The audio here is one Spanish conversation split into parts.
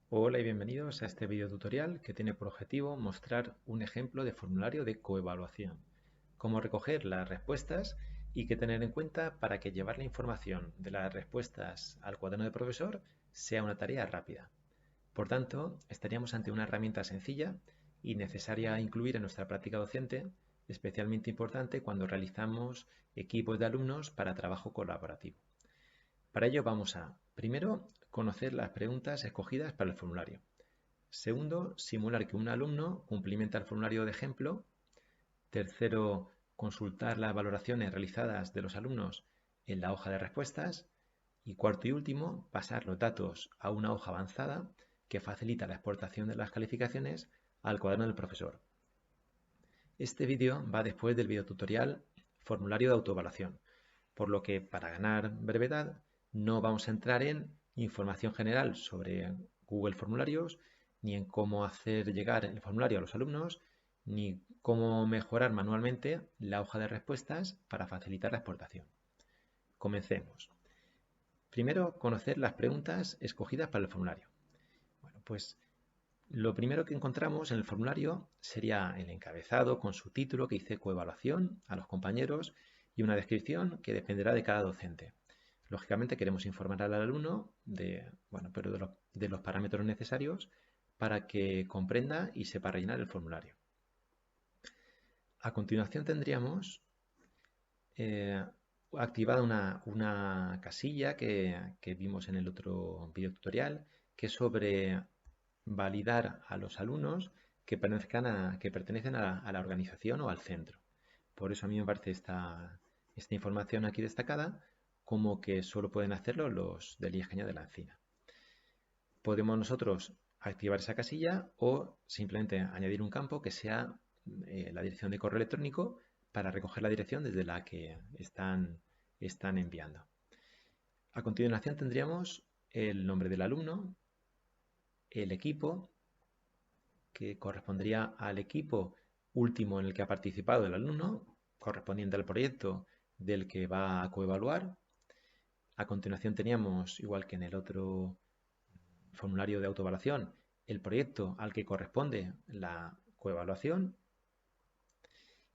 Hola y bienvenidos a este video tutorial que tiene por objetivo mostrar un ejemplo de formulario de coevaluación, cómo recoger las respuestas y qué tener en cuenta para que llevar la información de las respuestas al cuaderno del profesor sea una tarea rápida. Por tanto, estaríamos ante una herramienta sencilla y necesaria a incluir en nuestra práctica docente, especialmente importante cuando realizamos equipos de alumnos para trabajo colaborativo. Para ello vamos a, primero, conocer las preguntas escogidas para el formulario. Segundo, simular que un alumno cumplimenta el formulario de ejemplo. Tercero, consultar las valoraciones realizadas de los alumnos en la hoja de respuestas. Y cuarto y último, pasar los datos a una hoja avanzada que facilita la exportación de las calificaciones al cuaderno del profesor. Este vídeo va después del videotutorial Formulario de autoevaluación, por lo que para ganar brevedad no vamos a entrar en información general sobre Google Formularios, ni en cómo hacer llegar el formulario a los alumnos, ni cómo mejorar manualmente la hoja de respuestas para facilitar la exportación. Comencemos. Primero, conocer las preguntas escogidas para el formulario. Bueno, pues lo primero que encontramos en el formulario sería el encabezado con su título que dice coevaluación a los compañeros y una descripción que dependerá de cada docente. Lógicamente queremos informar al alumno de los parámetros necesarios para que comprenda y sepa rellenar el formulario. A continuación tendríamos eh, activada una casilla que vimos en el otro video tutorial, que es sobre validar a los alumnos que pertenecen a la organización o al centro. Por eso a mí me parece esta información aquí destacada como que solo pueden hacerlo los del IES Cañada de la Encina. Podemos nosotros activar esa casilla o simplemente añadir un campo que sea la dirección de correo electrónico para recoger la dirección desde la que están enviando. A continuación tendríamos el nombre del alumno, el equipo, que correspondería al equipo último en el que ha participado el alumno, correspondiente al proyecto del que va a coevaluar. A continuación teníamos, igual que en el otro formulario de autoevaluación, el proyecto al que corresponde la coevaluación.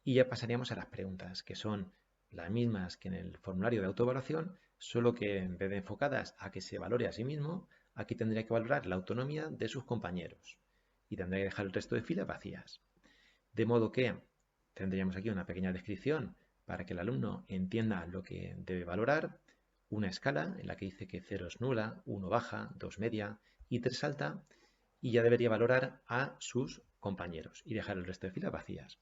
Y ya pasaríamos a las preguntas, que son las mismas que en el formulario de autoevaluación, solo que en vez de enfocadas a que se valore a sí mismo, aquí tendría que valorar la autonomía de sus compañeros y tendría que dejar el resto de filas vacías. De modo que tendríamos aquí una pequeña descripción para que el alumno entienda lo que debe valorar, una escala en la que dice que 0 es nula, 1 baja, 2 media y 3 alta, y ya debería valorar a sus compañeros y dejar el resto de filas vacías.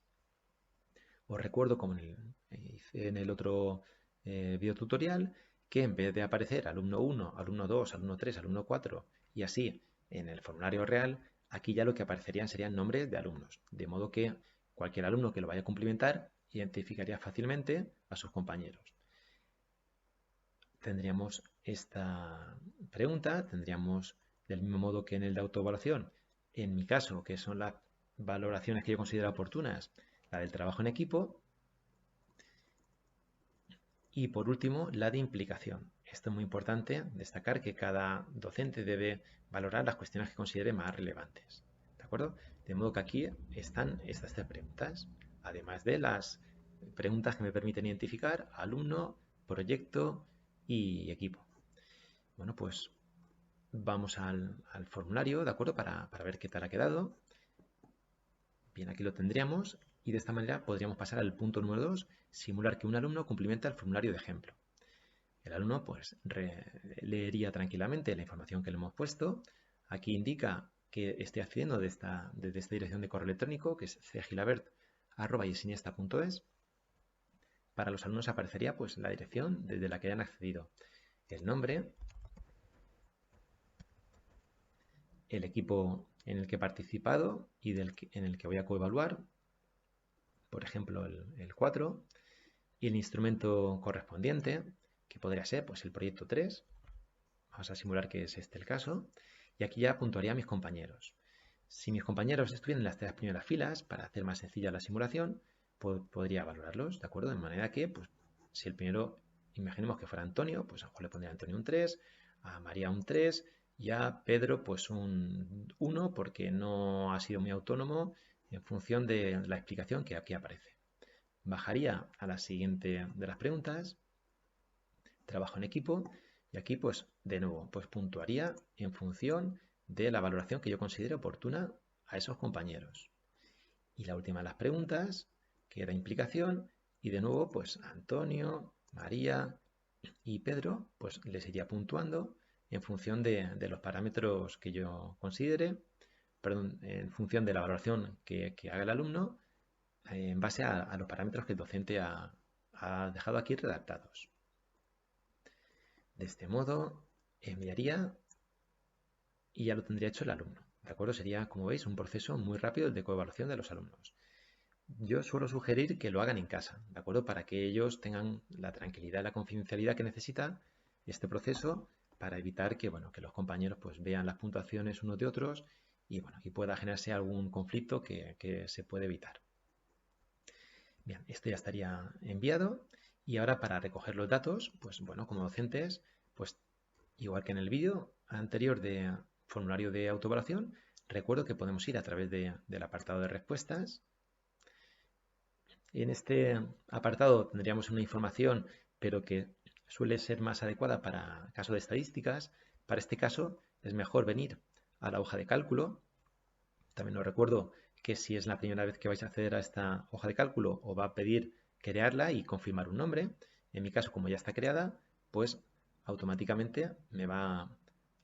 Os recuerdo, como hice en el otro video tutorial, que en vez de aparecer alumno 1, alumno 2, alumno 3, alumno 4 y así en el formulario real, aquí ya lo que aparecerían serían nombres de alumnos, de modo que cualquier alumno que lo vaya a cumplimentar identificaría fácilmente a sus compañeros. Tendríamos esta pregunta, tendríamos del mismo modo que en el de autoevaluación, en mi caso, que son las valoraciones que yo considero oportunas, la del trabajo en equipo. Y por último, la de implicación. Esto es muy importante destacar que cada docente debe valorar las cuestiones que considere más relevantes. ¿De acuerdo? De modo que aquí están estas tres preguntas, además de las preguntas que me permiten identificar alumno, proyecto y equipo. Bueno, pues vamos al formulario, ¿de acuerdo? Para ver qué tal ha quedado. Bien, aquí lo tendríamos y de esta manera podríamos pasar al punto número 2, simular que un alumno cumplimenta el formulario de ejemplo. El alumno pues leería tranquilamente la información que le hemos puesto. Aquí indica que estoy accediendo desde esta dirección de correo electrónico, que es cgilabert@yesiniesta.es. Para los alumnos aparecería pues la dirección desde la que hayan accedido, el nombre, el equipo en el que he participado y en el que voy a coevaluar, por ejemplo el 4, y el instrumento correspondiente, que podría ser pues el proyecto 3. Vamos a simular que es este el caso. Y aquí ya puntuaría a mis compañeros. Si mis compañeros estuvieran en las tres primeras filas, para hacer más sencilla la simulación, podría valorarlos, ¿de acuerdo? De manera que, pues, si el primero, imaginemos que fuera Antonio, pues a lo mejor le pondría a Antonio un 3, a María un 3 y a Pedro pues un 1 porque no ha sido muy autónomo en función de la explicación que aquí aparece. Bajaría a la siguiente de las preguntas, trabajo en equipo, y aquí pues de nuevo pues puntuaría en función de la valoración que yo considere oportuna a esos compañeros. Y la última de las preguntas, que era implicación, y de nuevo pues Antonio, María y Pedro pues les iría puntuando en función de los parámetros que yo considere, perdón, en función de la valoración que haga el alumno, en base a los parámetros que el docente ha dejado aquí redactados. De este modo, enviaría y ya lo tendría hecho el alumno. ¿De acuerdo? Sería, como veis, un proceso muy rápido de coevaluación de los alumnos. Yo suelo sugerir que lo hagan en casa, ¿de acuerdo? Para que ellos tengan la tranquilidad y la confidencialidad que necesita este proceso para evitar que, bueno, que los compañeros pues, vean las puntuaciones unos de otros y bueno, aquí pueda generarse algún conflicto que se puede evitar. Bien, esto ya estaría enviado y ahora para recoger los datos, pues bueno, como docentes, pues igual que en el vídeo anterior de formulario de autoevaluación, recuerdo que podemos ir a través del apartado de respuestas. En este apartado tendríamos una información, pero que suele ser más adecuada para caso de estadísticas. Para este caso es mejor venir a la hoja de cálculo. También os recuerdo que si es la primera vez que vais a acceder a esta hoja de cálculo, os va a pedir crearla y confirmar un nombre. En mi caso, como ya está creada, pues automáticamente me va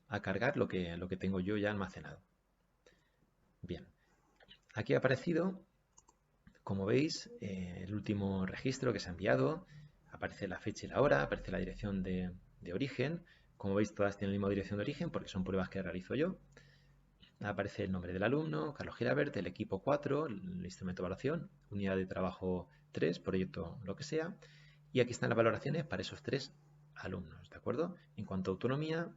a cargar lo que tengo yo ya almacenado. Bien, aquí ha aparecido, como veis, el último registro que se ha enviado, aparece la fecha y la hora, aparece la dirección de origen. Como veis, todas tienen la misma dirección de origen porque son pruebas que realizo yo. Aparece el nombre del alumno, Carlos Girabert, el equipo 4, el instrumento de evaluación, unidad de trabajo 3, proyecto lo que sea. Y aquí están las valoraciones para esos 3 alumnos, ¿de acuerdo? En cuanto a autonomía,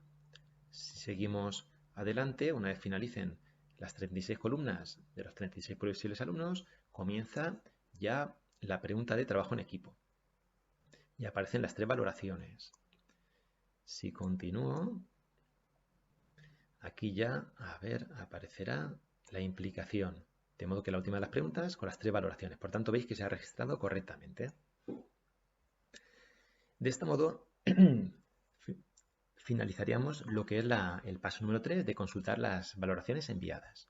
si seguimos adelante, una vez finalicen las 36 columnas de los 36 posibles alumnos, comienza ya la pregunta de trabajo en equipo. Y aparecen las 3 valoraciones. Si continúo, aquí ya, a ver, aparecerá la implicación. De modo que la última de las preguntas con las 3 valoraciones. Por tanto, veis que se ha registrado correctamente. De este modo, finalizaríamos lo que es el paso número 3 de consultar las valoraciones enviadas.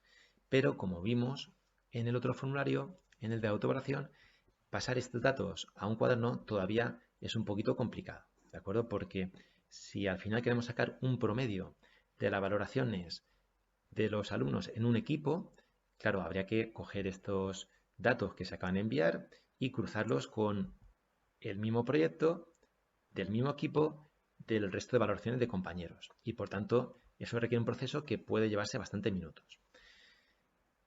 Pero como vimos en el otro formulario, en el de autoevaluación, pasar estos datos a un cuaderno todavía es un poquito complicado, ¿de acuerdo? Porque si al final queremos sacar un promedio de las valoraciones de los alumnos en un equipo, claro, habría que coger estos datos que se acaban de enviar y cruzarlos con el mismo proyecto del mismo equipo del resto de valoraciones de compañeros. Y por tanto, eso requiere un proceso que puede llevarse bastantes minutos.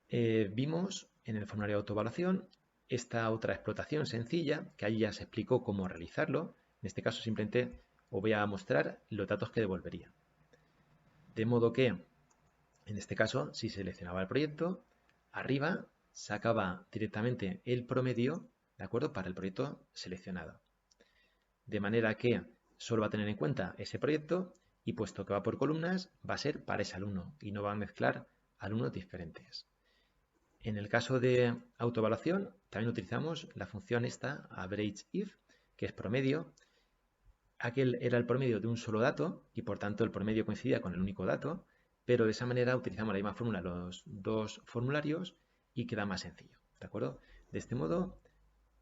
Vimos en el formulario de autoevaluación esta otra explotación sencilla, que ahí ya se explicó cómo realizarlo. En este caso simplemente os voy a mostrar los datos que devolvería. De modo que, en este caso, si seleccionaba el proyecto, arriba sacaba directamente el promedio, ¿de acuerdo?, para el proyecto seleccionado. De manera que solo va a tener en cuenta ese proyecto y puesto que va por columnas, va a ser para ese alumno y no va a mezclar alumnos diferentes. En el caso de autoevaluación, también utilizamos la función esta, averageIf, que es promedio. Aquel era el promedio de un solo dato y por tanto el promedio coincidía con el único dato, pero de esa manera utilizamos la misma fórmula los dos formularios y queda más sencillo, ¿de acuerdo? De este modo,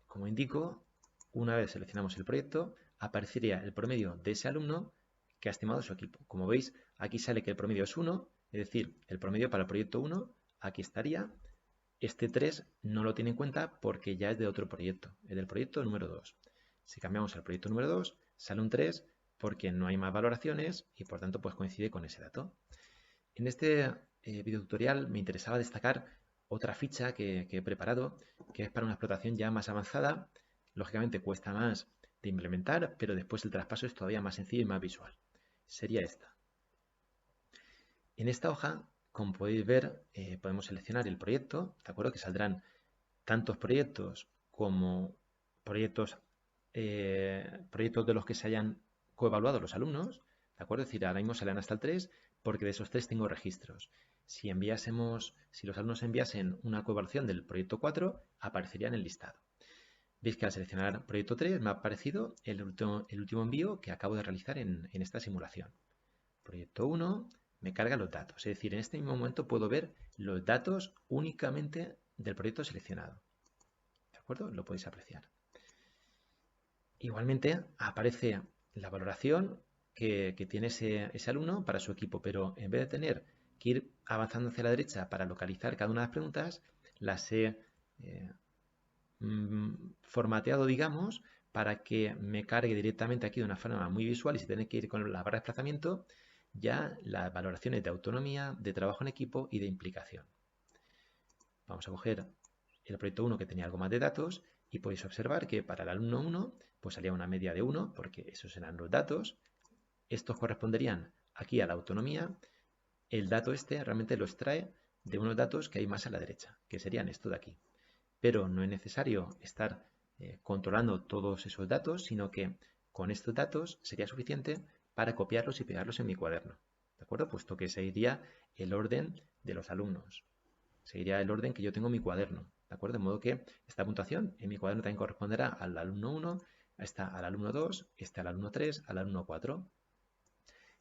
como indico, una vez seleccionamos el proyecto, aparecería el promedio de ese alumno que ha estimado su equipo. Como veis, aquí sale que el promedio es 1, es decir, el promedio para el proyecto 1, aquí estaría. Este 3 no lo tiene en cuenta porque ya es de otro proyecto, es del proyecto número 2. Si cambiamos al proyecto número 2, sale un 3 porque no hay más valoraciones y por tanto pues coincide con ese dato. En este video tutorial me interesaba destacar otra ficha que he preparado, que es para una explotación ya más avanzada. Lógicamente cuesta más de implementar, pero después el traspaso es todavía más sencillo y más visual. Sería esta. En esta hoja, como podéis ver, podemos seleccionar el proyecto, ¿de acuerdo? Que saldrán tantos proyectos como proyectos de los que se hayan coevaluado los alumnos, ¿de acuerdo? Es decir, ahora mismo salen hasta el 3, porque de esos 3 tengo registros. Si los alumnos enviasen una coevaluación del proyecto 4, aparecería en el listado. Veis que al seleccionar proyecto 3 me ha aparecido el último envío que acabo de realizar en esta simulación. Proyecto 1 me carga los datos, es decir, en este mismo momento puedo ver los datos únicamente del proyecto seleccionado. ¿De acuerdo? Lo podéis apreciar. Igualmente aparece la valoración que tiene ese alumno para su equipo, pero en vez de tener que ir avanzando hacia la derecha para localizar cada una de las preguntas, las he formateado, digamos, para que me cargue directamente aquí de una forma muy visual y si tiene que ir con la barra de desplazamiento, ya las valoraciones de autonomía, de trabajo en equipo y de implicación. Vamos a coger el proyecto 1 que tenía algo más de datos y podéis observar que para el alumno 1 pues salía una media de 1 porque esos eran los datos. Estos corresponderían aquí a la autonomía. El dato este realmente lo extrae de unos datos que hay más a la derecha, que serían esto de aquí. Pero no es necesario estar controlando todos esos datos, sino que con estos datos sería suficiente para copiarlos y pegarlos en mi cuaderno, ¿de acuerdo? Puesto que seguiría el orden de los alumnos, seguiría el orden que yo tengo en mi cuaderno, ¿de acuerdo? De modo que esta puntuación en mi cuaderno también corresponderá al alumno 1, esta al alumno 2, este al alumno 3, al alumno 4.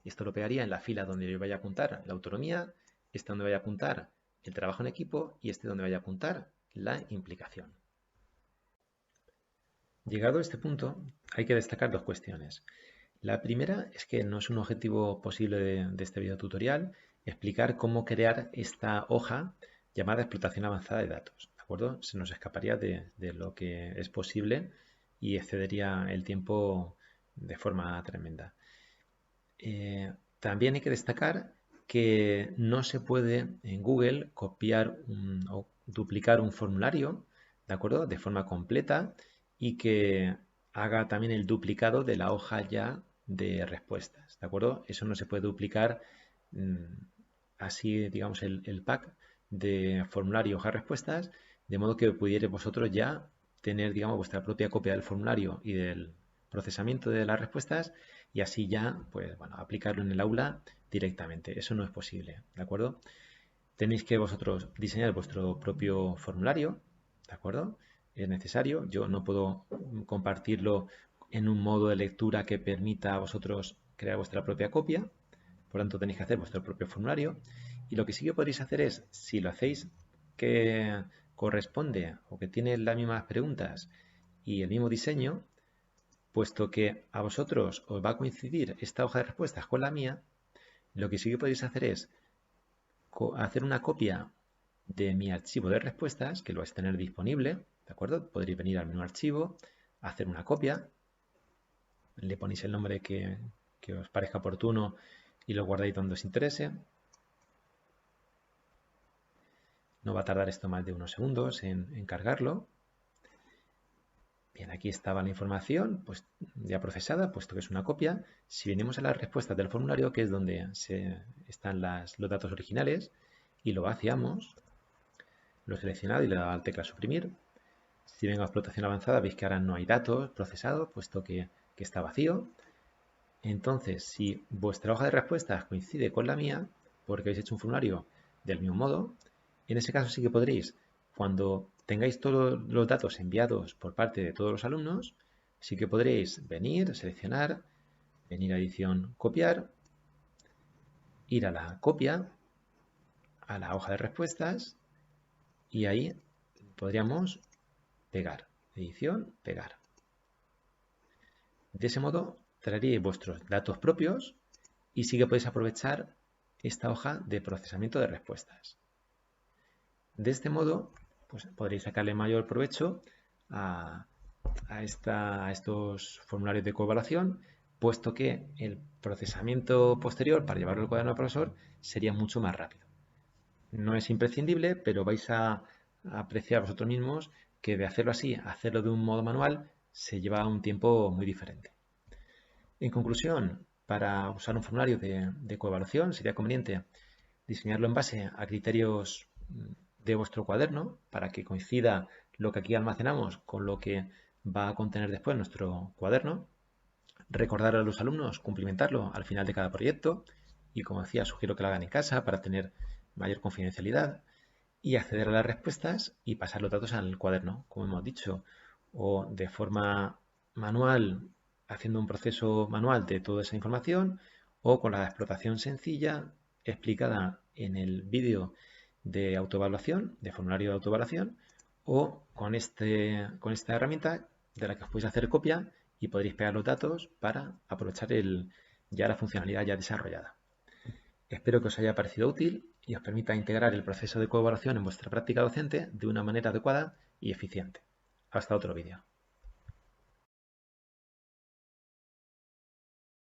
Esto lo pegaría en la fila donde yo vaya a apuntar la autonomía, este donde vaya a apuntar el trabajo en equipo y este donde vaya a apuntar la implicación. Llegado a este punto, hay que destacar 2 cuestiones. La primera es que no es un objetivo posible de este video tutorial explicar cómo crear esta hoja llamada explotación avanzada de datos, ¿de acuerdo? Se nos escaparía de lo que es posible y excedería el tiempo de forma tremenda. También hay que destacar que no se puede en Google copiar o duplicar un formulario, ¿de acuerdo? De forma completa y que haga también el duplicado de la hoja ya de respuestas, ¿de acuerdo? Eso no se puede duplicar así, digamos, el pack de formulario hoja respuestas, de modo que pudierais vosotros ya tener, digamos, vuestra propia copia del formulario y del procesamiento de las respuestas y así ya, pues bueno, aplicarlo en el aula directamente. Eso no es posible, ¿de acuerdo? Tenéis que vosotros diseñar vuestro propio formulario, ¿de acuerdo? Es necesario. Yo no puedo compartirlo en un modo de lectura que permita a vosotros crear vuestra propia copia. Por lo tanto, tenéis que hacer vuestro propio formulario. Y lo que sí que podéis hacer es, si lo hacéis que corresponde o que tiene las mismas preguntas y el mismo diseño, puesto que a vosotros os va a coincidir esta hoja de respuestas con la mía, lo que sí que podéis hacer es hacer una copia de mi archivo de respuestas, que lo vais a tener disponible, ¿de acuerdo? Podréis venir al menú archivo, hacer una copia, le ponéis el nombre que os parezca oportuno y lo guardáis donde os interese. No va a tardar esto más de unos segundos en cargarlo. Bien, aquí estaba la información pues, ya procesada, puesto que es una copia. Si venimos a las respuestas del formulario, que es donde están los datos originales, y lo vaciamos, lo he seleccionado y le he dado a la tecla suprimir. Si vengo a explotación avanzada, veis que ahora no hay datos procesados, puesto que está vacío. Entonces, si vuestra hoja de respuestas coincide con la mía, porque habéis hecho un formulario del mismo modo, en ese caso sí que podréis, cuando tengáis todos los datos enviados por parte de todos los alumnos, sí que podréis venir, seleccionar, venir a edición, copiar, ir a la copia, a la hoja de respuestas y ahí podríamos pegar, edición, pegar. De ese modo traeréis vuestros datos propios y sí que podéis aprovechar esta hoja de procesamiento de respuestas. De este modo, pues podréis sacarle mayor provecho a estos formularios de coevaluación, puesto que el procesamiento posterior para llevarlo al cuaderno del profesor sería mucho más rápido. No es imprescindible, pero vais a apreciar vosotros mismos que de hacerlo así, hacerlo de un modo manual, se lleva un tiempo muy diferente. En conclusión, para usar un formulario de coevaluación sería conveniente diseñarlo en base a criterios de vuestro cuaderno para que coincida lo que aquí almacenamos con lo que va a contener después nuestro cuaderno. Recordar a los alumnos cumplimentarlo al final de cada proyecto y, como decía, sugiero que lo hagan en casa para tener mayor confidencialidad y acceder a las respuestas y pasar los datos al cuaderno, como hemos dicho, o de forma manual, haciendo un proceso manual de toda esa información, o con la explotación sencilla explicada en el vídeo de autoevaluación, de formulario de autoevaluación, o con esta herramienta de la que os podéis hacer copia y podréis pegar los datos para aprovechar ya la funcionalidad ya desarrollada. Espero que os haya parecido útil y os permita integrar el proceso de coevaluación en vuestra práctica docente de una manera adecuada y eficiente. Hasta otro vídeo.